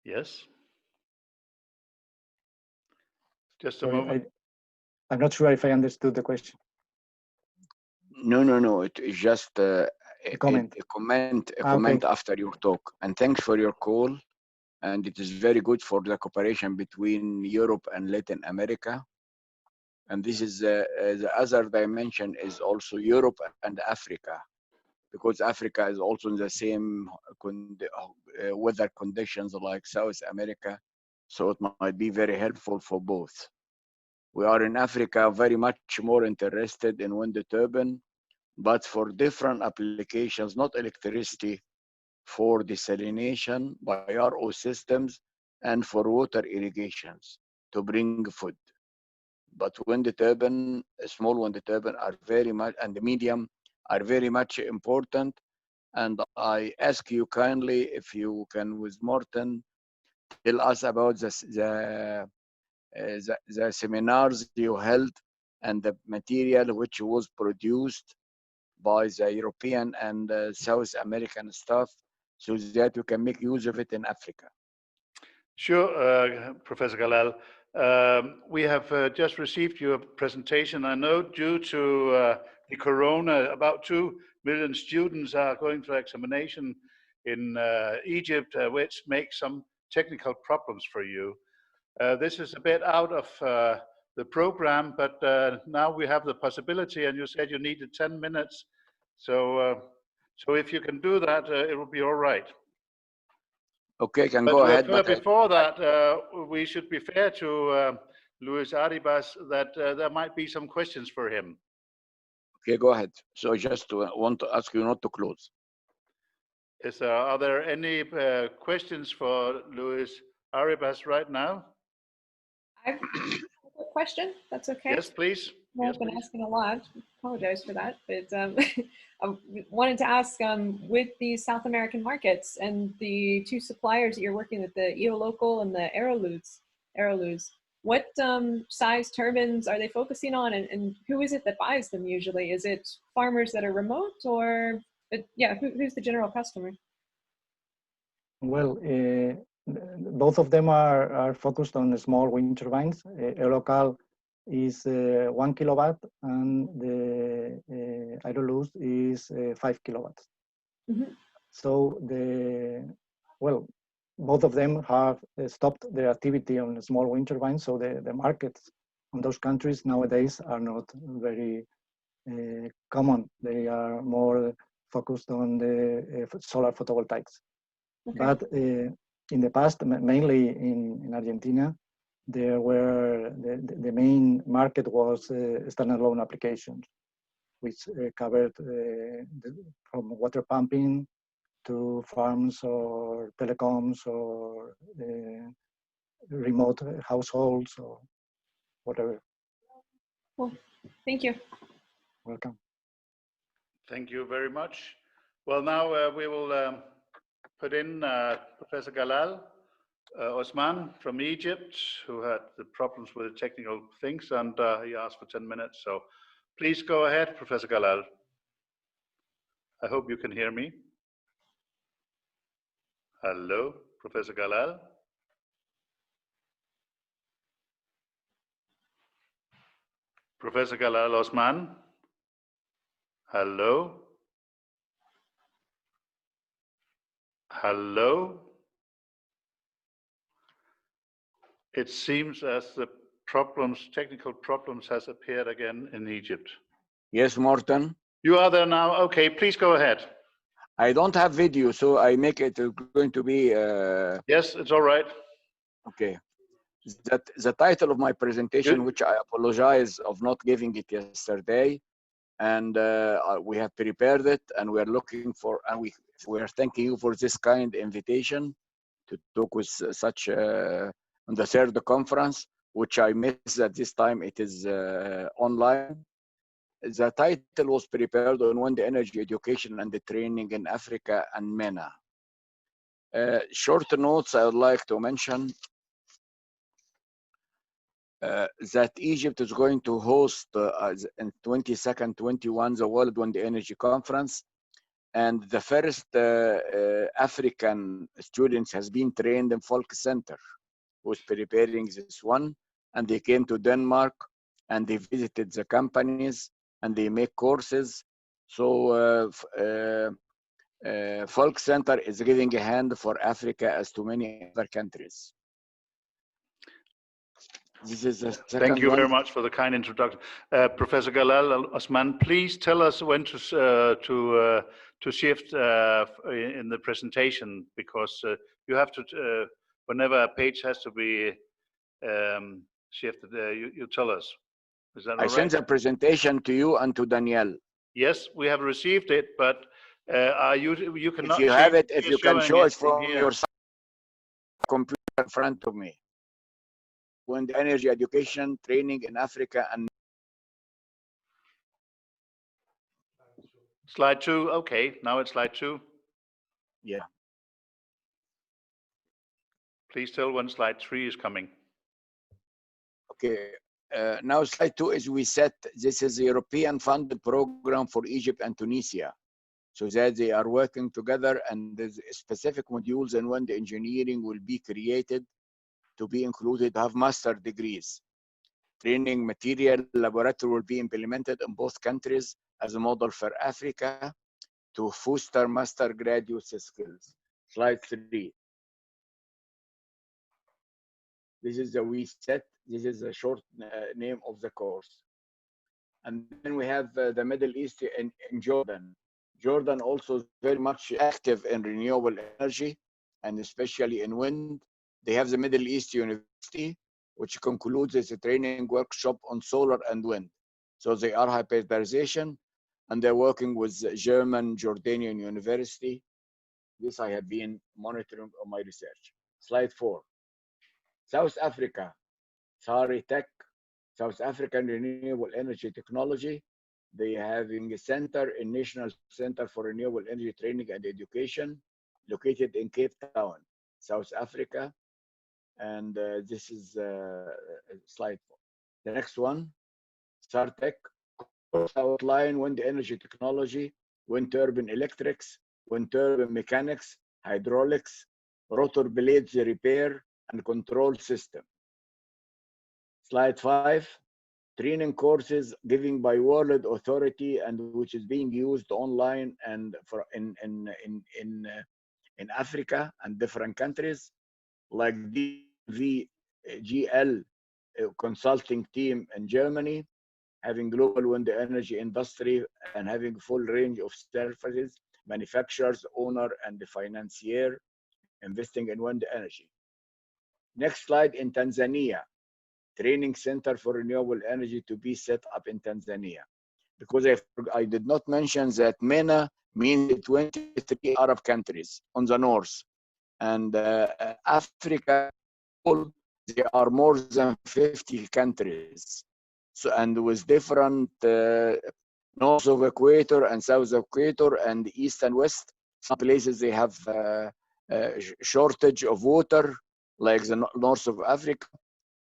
Yes. Just a Sorry, moment. I'm not sure if I understood the question. No. It is just A comment. a comment Okay. after your talk. And thanks for your call. And it is very good for the cooperation between Europe and Latin America. And this is the other dimension is also Europe and Africa, because Africa is also in the same weather conditions like South America. So it might be very helpful for both. We are in Africa very much more interested in wind turbine, but for different applications, not electricity, for desalination by RO systems and for water irrigations to bring food. But wind turbine, small wind turbine are very much, and the medium are very much important. And I ask you kindly if you can, with Morten, tell us about the seminars you held and the material which was produced by the European and South American staff, so that we can make use of it in Africa. Sure, Professor Galal. We have just received your presentation. I know due to the corona, about 2 million students are going through examination in Egypt, which makes some technical problems for you. This is a bit out of the program, but now we have the possibility, and you said you needed 10 minutes. So if you can do that, it will be all right. Okay, can go ahead. But before that, we should be fair to Luis Arribas that there might be some questions for him. Okay, go ahead. So I just want to ask you not to close. Are there any questions for Luis Arribas right now? I have a question. That's okay. Yes, please. Well, I've been asking a lot. Apologize for that, but I wanted to ask, with these South American markets and the two suppliers that you're working with, the Eolocal and the Aeroluz, what size turbines are they focusing on, and who is it that buys them usually? Is it farmers that are remote, or who's the general customer? Well, both of them are focused on small wind turbines. Eolocal is 1 kilowatt, and the Aeroluz is 5 kilowatts. Mm-hmm. So both of them have stopped their activity on small wind turbines. So the markets on those countries nowadays are not very common. They are more focused on the solar photovoltaics. Okay. But in the past, mainly in Argentina, there were the main market was standalone applications, which covered from water pumping to farms or telecoms or remote households or whatever. Well, thank you. Welcome. Thank you very much. Well, now we will put in Professor Galal. Osman from Egypt, who had the problems with the technical things, and he asked for 10 minutes. So please go ahead, Professor Galal. I hope you can hear me. Hello, Professor Galal. Professor Galal Osman. Hello. Hello. It seems as the technical problems has appeared again in Egypt. Yes, Morten. You are there now? Okay, please go ahead. I don't have video, so I make it going to be... Yes, it's all right. Okay. The title of my presentation, good, which I apologize of not giving it yesterday, and we have prepared it, and we are looking for, and we are thanking you for this kind invitation to talk with such... on the third conference, which I missed at this time. It is online. The title was prepared on wind energy education and the training in Africa and MENA. Short notes I would like to mention that Egypt is going to host in 22nd, 21 the World Wind Energy Conference, And the first African students has been trained in Folkecenter, who's preparing this one. And they came to Denmark and they visited the companies and they make courses. So Folkecenter is giving a hand for Africa as to many other countries. This is the second Thank you one. very much for the kind introduction. Professor Galal, Osman, please tell us when to shift in the presentation, because you have to, whenever a page has to be shifted, you tell us. Is that all right? I sent the presentation to you and to Danielle. Yes, we have received it, but you cannot. If you have it, if you can show it from here. your computer in front of me. Wind energy education training in Africa and Slide 2. Okay, now it's slide 2. yeah. Please tell when slide 3 is coming. Okay. Now slide 2 is we set this is a European funded program for Egypt and Tunisia, so that they are working together, and there's specific modules in wind engineering will be created to be included, have master degrees. Training material laboratory will be implemented in both countries as a model for Africa to foster master graduate skills. Slide 3. This is the we set. This is the short name of the course. And then we have the Middle East in Jordan. Jordan also is very much active in renewable energy, and especially in wind. They have the Middle East University, which concludes as a training workshop on solar and wind. So they are hybridization, and they're working with German Jordanian University. This I have been monitoring on my research. Slide 4. South Africa, Sari Tech, South African Renewable Energy Technology. They having a center, a National Center for Renewable Energy Training and Education, located in Cape Town, South Africa. And this is slide 4. The next one, SARTEC, outline wind energy technology, wind turbine electrics, wind turbine mechanics, hydraulics, rotor blades repair and control system. Slide 5, training courses given by World Authority and which is being used online and for in Africa and different countries, like DVGL consulting team in Germany, having global wind energy industry and having full range of services, manufacturers, owner, and the financier investing in wind energy. Next slide, in Tanzania, training center for renewable energy to be set up in Tanzania. Because I did not mention that MENA means 23 Arab countries on the north. And Africa, there are more than 50 countries. So, and with different north of equator and south of equator and east and west. Some places they have shortage of water, like the north of Africa,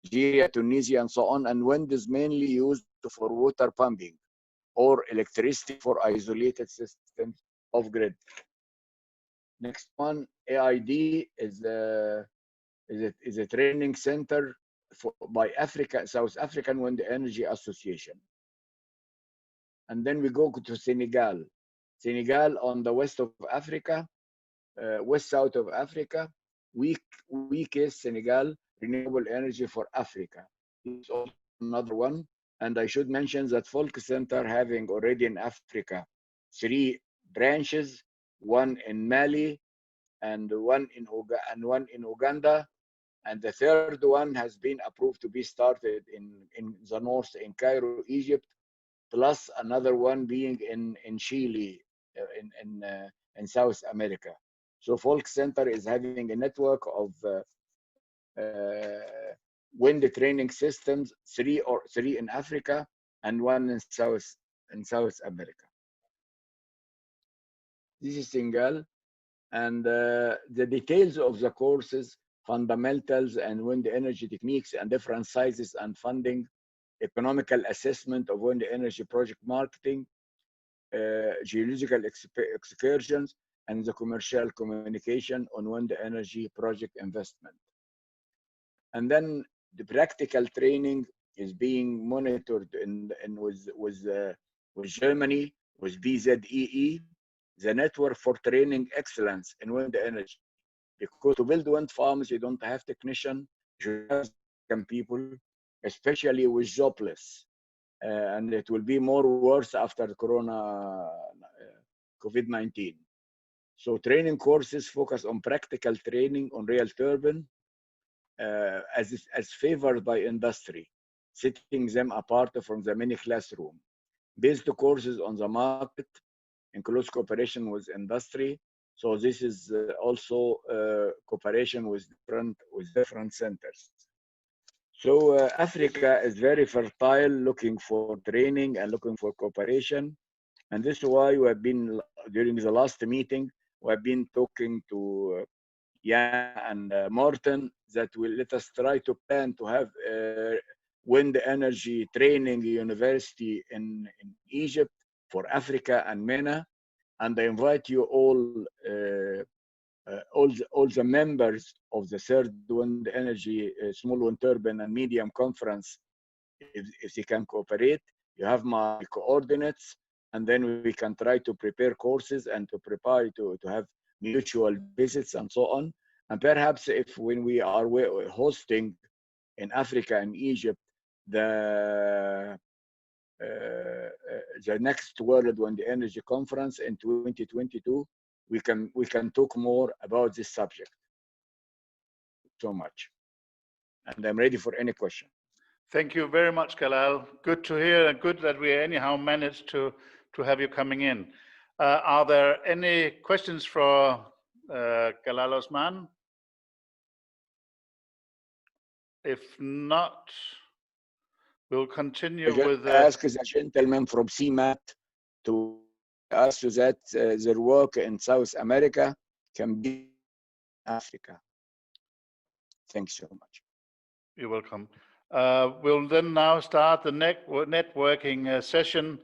Nigeria, Tunisia, and so on. And wind is mainly used for water pumping or electricity for isolated systems of grid. Next one, AID is a training center by South African Wind Energy Association. And then we go to Senegal. Senegal on the west of Africa, west-south of Africa, weakest Senegal, renewable energy for Africa. It's also another one. And I should mention that Folkecenter having already in Africa 3 branches, one in Mali and one in Uganda. And the third one has been approved to be started in the north, in Cairo, Egypt, plus another one being in Chile, in South America. So Folkecenter is having a network of wind training systems, 3 in Africa and 1 in South America. This is Senegal, and the details of the courses, fundamentals and wind energy techniques and different sizes and funding, economical assessment of wind energy project marketing, geological excursions, and the commercial communication on wind energy project investment. And then the practical training is being monitored with Germany, with BZEE, the network for training excellence in wind energy. Because to build wind farms, you don't have technicians, you have people, especially with jobless. And it will be more worse after COVID-19. So training courses focus on practical training on real turbine as favored by industry, setting them apart from the mini classroom. Based courses on the market in close cooperation with industry. So this is also cooperation with different centers. So Africa is very fertile, looking for training and looking for cooperation. And this is why we have been, during the last meeting, we have been talking to Jan and Morten that will let us try to plan to have wind energy training university in Egypt for Africa and MENA. And I invite you all the members of the third wind energy small wind turbine and medium conference, if they can cooperate. You have my coordinates, and then we can try to prepare courses and to prepare to have mutual visits and so on. And perhaps if when we are hosting in Africa and Egypt the next World Wind Energy Conference in 2022, we can talk more about this subject. So much, and I'm ready for any question. Thank you very much, Galal. Good to hear, and good that we anyhow managed to have you coming in. Are there any questions for Galal Osman? If not, we'll continue with. Ask the gentleman from CMAT to ask so that their work in South America can be in Africa. Thanks so much. You're welcome. We'll then now start the networking session.